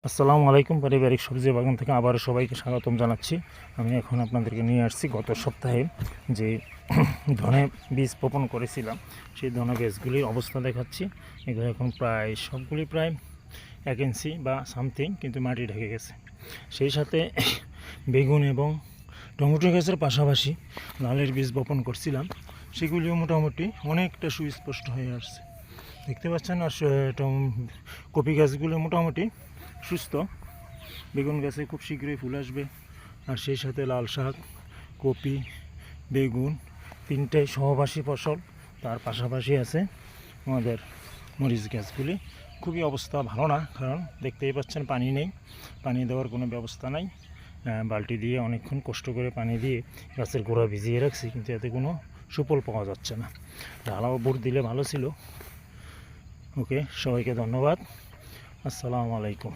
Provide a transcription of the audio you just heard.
আসসালামু আলাইকুম। পারিবারিক সবজি বাগান থেকে আবারও সবাইকে স্বাগতম জানাচ্ছি। আমি এখন আপনাদেরকে নিয়ে আসছি গত সপ্তাহে যে ধনে বীজ বপন করেছিলাম সেই ধনে বীজগুলির অবস্থা দেখাচ্ছি। এগুলো এখন প্রায় সবগুলি প্রায় 1 ইঞ্চি বা সামথিং, কিন্তু মাটি ঢেকে গেছে। সেই সাথে বেগুন এবং টমেটো গাছের পাশাপাশি লালের বীজ বপন করছিলাম, সেগুলিও মোটামুটি অনেকটা সুস্পষ্ট হয়ে আসছে, দেখতে পাচ্ছেন। আর কপি গাছগুলো মোটামুটি সুস্থ। বেগুন গাছে খুব শীঘ্রই ফুল আসবে। আর সেই সাথে লাল শাক, কপি, বেগুন তিনটাই সহবাসী ফসল। তার পাশাপাশি আছে আমাদের মরিচ গাছগুলি। খুবই অবস্থা ভালো না, কারণ দেখতেই পাচ্ছেন পানি নেই, পানি দেওয়ার কোনো ব্যবস্থা নাই। বালতি দিয়ে অনেকক্ষণ কষ্ট করে পানি দিয়ে গাছের গোড়া ভিজিয়ে রাখছি, কিন্তু এতে কোনো সুফল পাওয়া যাচ্ছে না। ঢালাও বোর দিলে ভালো ছিল। ওকে, সবাইকে ধন্যবাদ। আসসালামু আলাইকুম।